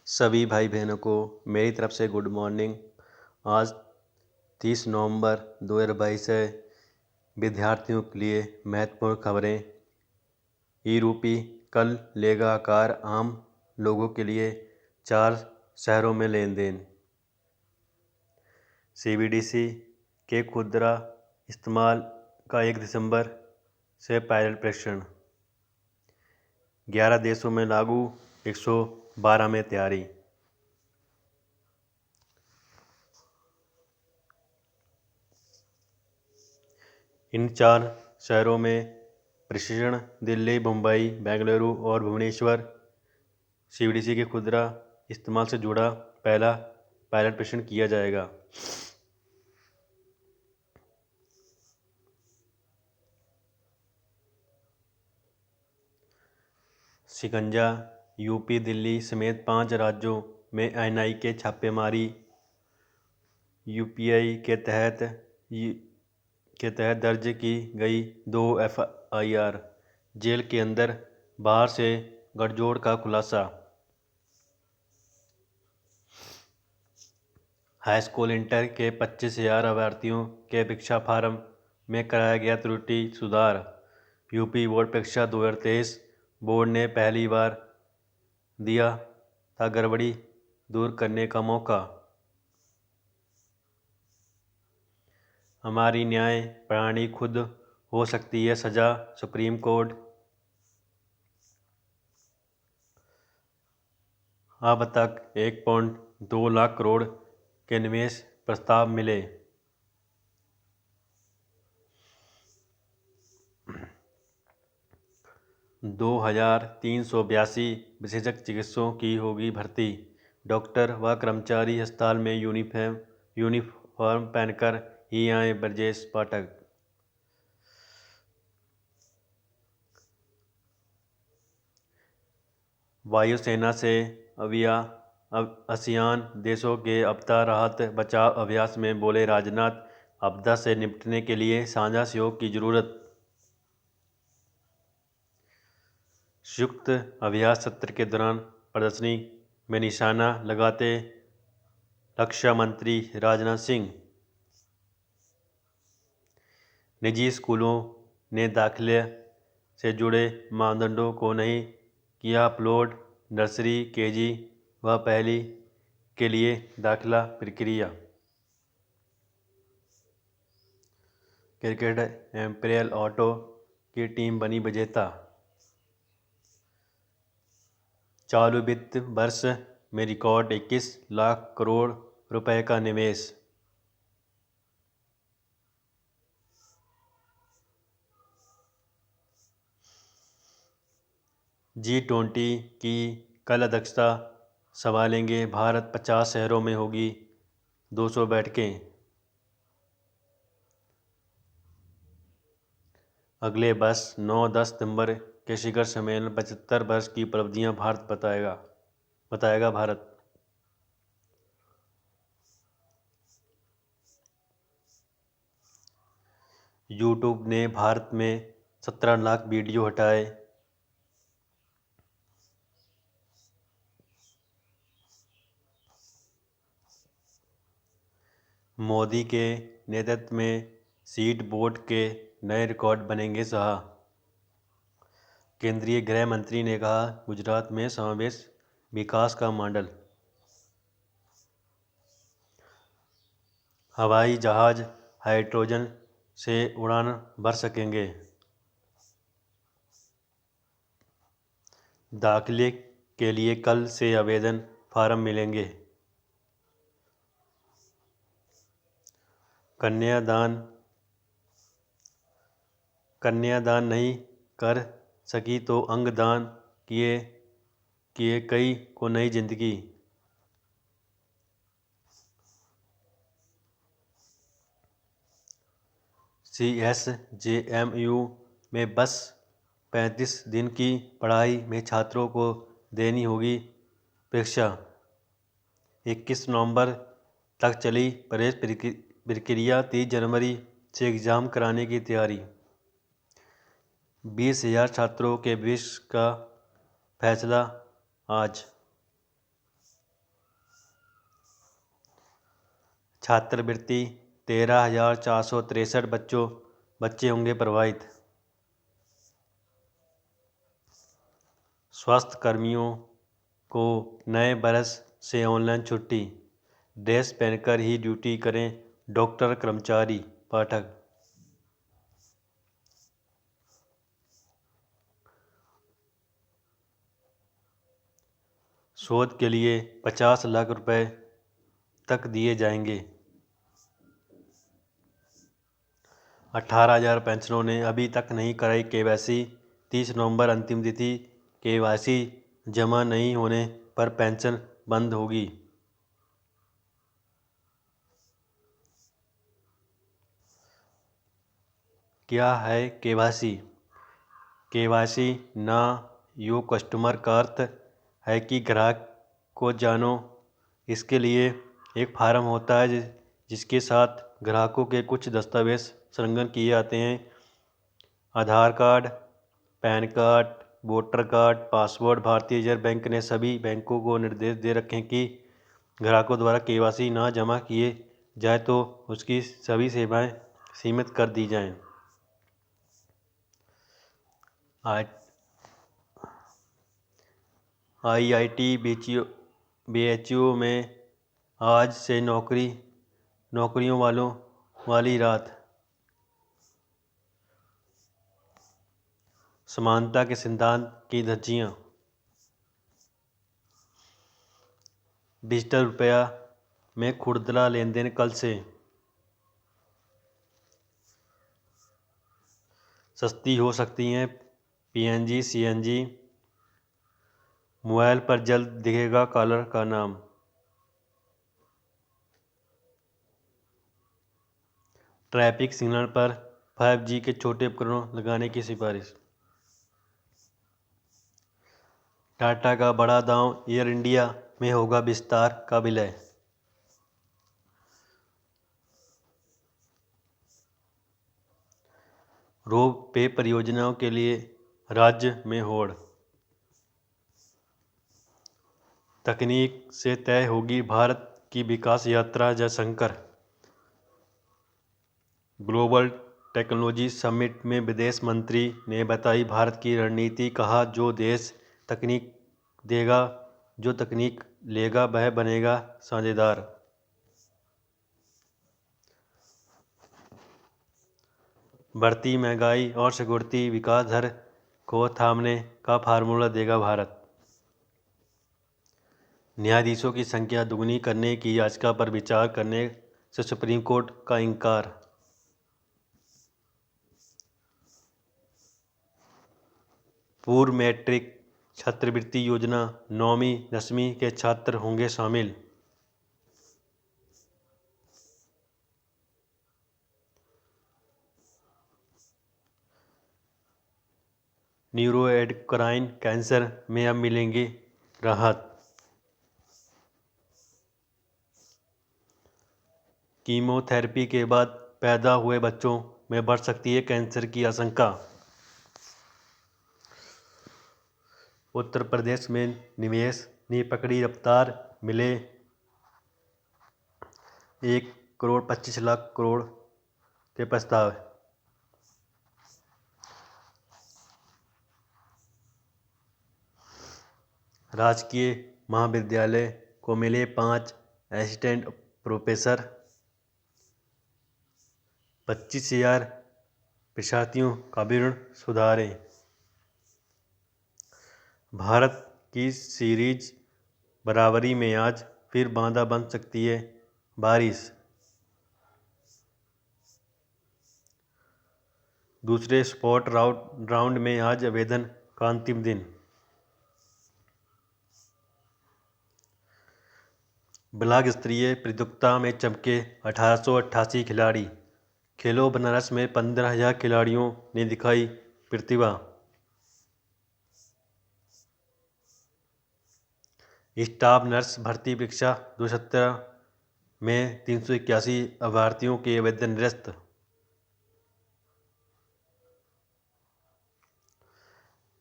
सभी भाई बहनों को मेरी तरफ से गुड मॉर्निंग। आज 30 नवंबर 2022 है। विद्यार्थियों के लिए महत्वपूर्ण खबरें। ई-रूपी कल लेगा आकार, आम लोगों के लिए 4 शहरों में लेन देन। सीबीडीसी के खुदरा इस्तेमाल का 1 दिसंबर से पायलट परीक्षण। 11 देशों में लागू, 112 में तैयारी। इन 4 शहरों में प्रशिक्षण दिल्ली, मुंबई, बेंगलुरु और भुवनेश्वर। सीबीडीसी के खुदरा इस्तेमाल से जुड़ा पहला पायलट परीक्षण किया जाएगा। शिकंजा। यूपी, दिल्ली समेत 5 राज्यों में एनआई के छापेमारी। यूपीआई के तहत दर्ज की गई 2 एफआईआर। जेल के अंदर बाहर से गठजोड़ का खुलासा। हाई स्कूल इंटर के 25,000 अभ्यर्थियों के परीक्षा फार्म में कराया गया त्रुटि सुधार। यूपी बोर्ड परीक्षा 2023। बोर्ड ने पहली बार दिया था गड़बड़ी दूर करने का मौका। हमारी न्याय प्रणाली खुद हो सकती है सजा, सुप्रीम कोर्ट। अब तक 1.2 लाख करोड़ के निवेश प्रस्ताव मिले। दो 2,382 विशेषज्ञ चिकित्सकों की होगी भर्ती। डॉक्टर व कर्मचारी अस्पताल में यूनिफॉर्म पहनकर ही आए। ब्रजेश पाठक। वायुसेना से आसियान देशों के आपदा राहत बचाव अभ्यास में बोले राजनाथ, आपदा से निपटने के लिए साझा सहयोग की जरूरत। संयुक्त अभ्यास सत्र के दौरान प्रदर्शनी में निशाना लगाते रक्षा मंत्री राजनाथ सिंह। निजी स्कूलों ने दाखिले से जुड़े मानदंडों को नहीं किया अपलोड। नर्सरी, केजी व पहली के लिए दाखिला प्रक्रिया। क्रिकेट एम्पेरियल ऑटो की टीम बनी विजेता। चालू वित्त वर्ष में रिकॉर्ड 21 लाख करोड़ रुपए का निवेश। G20 की कल अध्यक्षता संभालेंगे भारत। 50 शहरों में होगी 200 बैठकें। अगले वर्ष 9-10 सितंबर के शिखर सम्मेलन 75 वर्ष की उपलब्धियां बताएगा भारत। यूट्यूब ने भारत में 17 लाख वीडियो हटाए। मोदी के नेतृत्व में सीड बोर्ड के नए रिकॉर्ड बनेंगे शाह। केंद्रीय गृह मंत्री ने कहा, गुजरात में समावेश विकास का मॉडल। हवाई जहाज हाइड्रोजन से उड़ान भर सकेंगे। दाखिले के लिए कल से आवेदन फार्म मिलेंगे। कन्यादान नहीं कर सकी तो अंगदान किए कई को नई जिंदगी। CSJMU में बस 35 दिन की पढ़ाई में छात्रों को देनी होगी परीक्षा। 21 नवंबर तक चली प्रवेश प्रक्रिया। 30 जनवरी से एग्ज़ाम कराने की तैयारी। 20,000 छात्रों के भविष्य का फैसला आज। छात्रवृत्ति 13,463 बच्चे होंगे प्रभावित। स्वास्थ्य कर्मियों को नए बरस से ऑनलाइन छुट्टी, ड्रेस पहनकर ही ड्यूटी करें डॉक्टर कर्मचारी। पाठक। शोध के लिए 50 लाख रुपए तक दिए जाएंगे। 18,000 पेंशनरों ने अभी तक नहीं कराई केवाईसी। 30 नवंबर अंतिम तिथि। केवाईसी जमा नहीं होने पर पेंशन बंद होगी। क्या है केवाईसी? केवाईसी ना यो कस्टमर का अर्थ है कि ग्राहक को जानो। इसके लिए एक फार्म होता है जिसके साथ ग्राहकों के कुछ दस्तावेज संलग्न किए जाते हैं। Aadhaar card, PAN card, voter card, password. भारतीय रिजर्व बैंक ने सभी बैंकों को निर्देश दे रखे हैं कि ग्राहकों द्वारा केवाईसी ना जमा किए जाए तो उसकी सभी सेवाएं सीमित कर दी जाएं। IIT BHU में आज से नौकरियों वाली रात। समानता के सिद्धांत की धज्जियां। डिजिटल रुपया में खुदरा लेन देन कल से। सस्ती हो सकती हैं PNG CNG। मोबाइल पर जल्द दिखेगा कॉलर का नाम। ट्रैफिक सिग्नल पर 5G के छोटे उपकरणों लगाने की सिफारिश। टाटा का बड़ा दांव, एयर इंडिया में होगा विस्तार का विलय। रोप वे परियोजनाओं के लिए राज्य में होड़। तकनीक से तय होगी भारत की विकास यात्रा, जयशंकर। ग्लोबल टेक्नोलॉजी समिट में विदेश मंत्री ने बताई भारत की रणनीति। कहा जो तकनीक लेगा वह बनेगा साझेदार। बढ़ती महंगाई और सिक्योरिटी विकास दर को थामने का फार्मूला देगा भारत। न्यायाधीशों की संख्या दुगनी करने की याचिका पर विचार करने से सुप्रीम कोर्ट का इंकार। पूर्व मैट्रिक छात्रवृत्ति योजना 9वीं 10वीं के छात्र होंगे शामिल। न्यूरोएंडोक्राइन कैंसर में अब मिलेंगी राहत। कीमोथेरेपी के बाद पैदा हुए बच्चों में बढ़ सकती है कैंसर की आशंका। उत्तर प्रदेश में निवेश ने पकड़ी रफ्तार, मिले 1,25,00,000 करोड़ के प्रस्ताव। राजकीय महाविद्यालय को मिले 5 असिस्टेंट प्रोफेसर। 25,000 परीक्षार्थियों का विवरण सुधारें। भारत की सीरीज बराबरी में आज फिर बाधा बन सकती है बारिश। दूसरे स्पॉट राउंड में आज आवेदन का अंतिम दिन। ब्लॉक स्तरीय प्रतियोगिता में चमके 1888 खिलाड़ी। खेलो बनारस में 15,000 खिलाड़ियों ने दिखाई प्रतिभा। स्टाफ नर्स भर्ती परीक्षा 2017 में 381 अभ्यर्थियों के आवेदन निरस्त।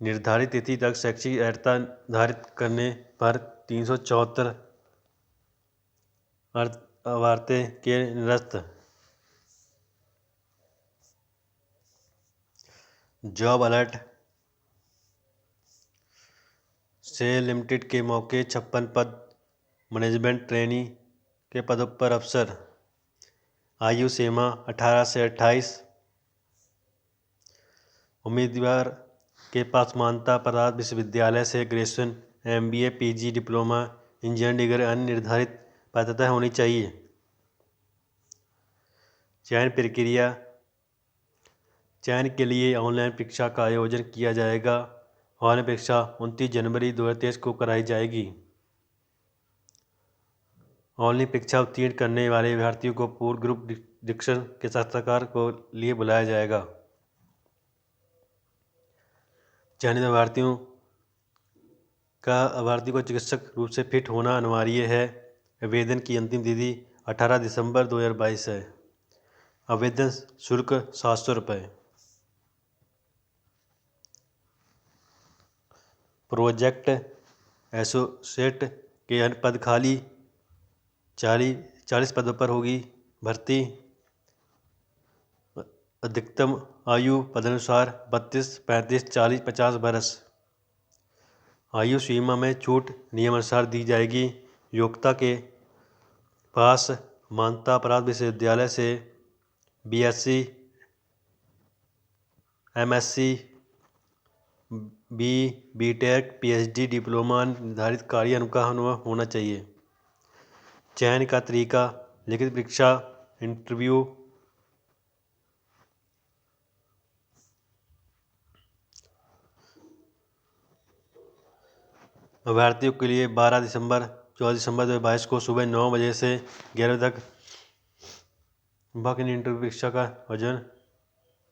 निर्धारित तिथि तक शैक्षिक अर्हता निर्धारित करने पर 374 अवार्ते के निरस्त। जॉब अलर्ट से लिमिटेड के मौके 56 पद, मैनेजमेंट ट्रेनी के पदों पर अफसर, आयु सीमा 18 से 28। उम्मीदवार के पास मान्यता प्राप्त विश्वविद्यालय से graduation, MBA, PG, diploma, engineering degree अन्य निर्धारित पात्रता होनी चाहिए। चयन प्रक्रिया, चयन के लिए ऑनलाइन परीक्षा का आयोजन किया जाएगा। ऑनलाइन परीक्षा 29 जनवरी 2023 को कराई जाएगी। ऑनलाइन परीक्षा उत्तीर्ण करने वाले अभ्यर्थियों को पूर्व ग्रुप डिस्कशन के साक्षात्कार को लिए बुलाया जाएगा। चयनित अभ्यर्थियों को चिकित्सक रूप से फिट होना अनिवार्य है। आवेदन की अंतिम तिथि 18 दिसंबर 2022 है। आवेदन शुल्क 700 रुपये। प्रोजेक्ट एसोसिएट के अन्य पद खाली, 40 पदों पर होगी भर्ती। अधिकतम आयु पदानुसार 32, 35, 40, 50 बरस। आयु सीमा में छूट नियमानुसार दी जाएगी। योग्यता के पास मान्यता प्राप्त विश्वविद्यालय से BSc, MSc, BTech, PhD, diploma निर्धारित कार्य अनुभव होना चाहिए। चयन का तरीका, लिखित परीक्षा, इंटरव्यू। अभ्यर्थियों के लिए 14 दिसंबर 2022 को सुबह 9 बजे से 11 बजे तक वॉक इन इंटरव्यू परीक्षा का आयोजन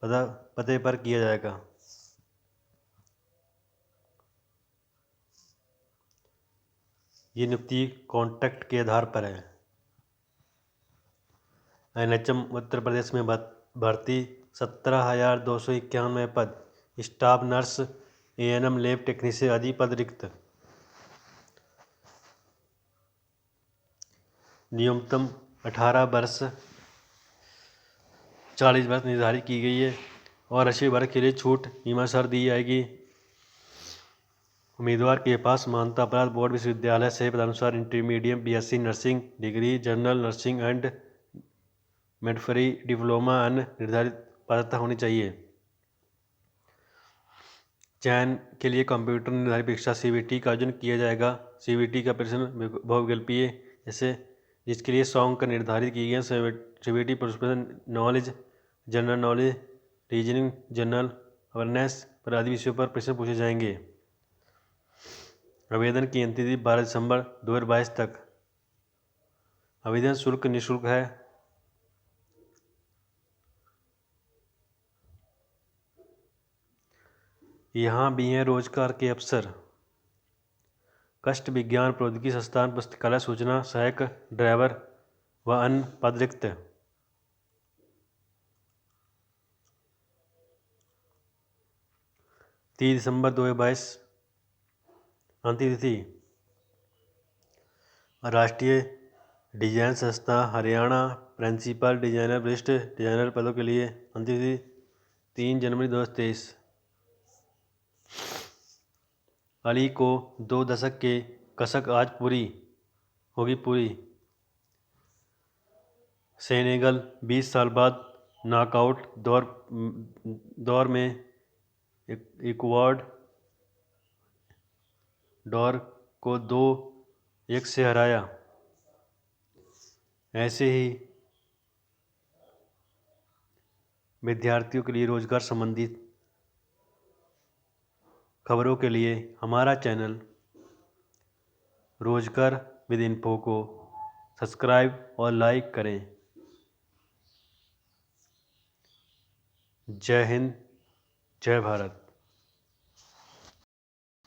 पते पर किया जाएगा। ये नियुक्ति कॉन्ट्रैक्ट के आधार पर है। NHM उत्तर प्रदेश में भर्ती 17,291 पद। Staff nurse, ANM, lab technician आदि पद रिक्त। न्यूनतम 18 वर्ष 40 वर्ष निर्धारित की गई है और 80 वर्ग के लिए छूट नियमानुसार दी जाएगी। उम्मीदवार के पास मान्यता प्राप्त बोर्ड विश्वविद्यालय से पदानुसार intermediate BSc nursing degree, general nursing and midwifery diploma अन्य निर्धारित पात्रता होनी चाहिए। चयन के लिए कंप्यूटर निर्धारित परीक्षा CBT का आयोजन किया जाएगा। CBT का प्रश्न बहुविकल्पीय जैसे जिसके लिए 100 अंक निर्धारित किए गए। CBT personal knowledge, general knowledge, reasoning, general awareness पर आदि विषयों पर प्रश्न पूछे जाएंगे। आवेदन की अंतिम तिथि 12 दिसंबर 2022 तक। आवेदन शुल्क निःशुल्क है। यहाँ भी हैं रोजगार के अवसर। कष्ट विज्ञान प्रौद्योगिकी संस्थान, पुस्तकालय, सूचना सहायक, ड्राइवर व अन्य पद रिक्त। 30 दिसंबर 2022 अंतिम तिथि। राष्ट्रीय डिजाइन संस्था हरियाणा, प्रिंसिपल डिजाइनर, वरिष्ठ डिजाइनर पदों के लिए अंतिम तिथि 3 जनवरी 2023। अली को 2 दशक के कसक आज पूरी। सेनेगल 20 साल बाद नॉकआउट दौर में इक्वाडोर को 2-1 से हराया। ऐसे ही विद्यार्थियों के लिए रोजगार संबंधित खबरों के लिए हमारा चैनल रोजगार विद इन्फो को सब्सक्राइब और लाइक करें। जय हिंद, जय भारत।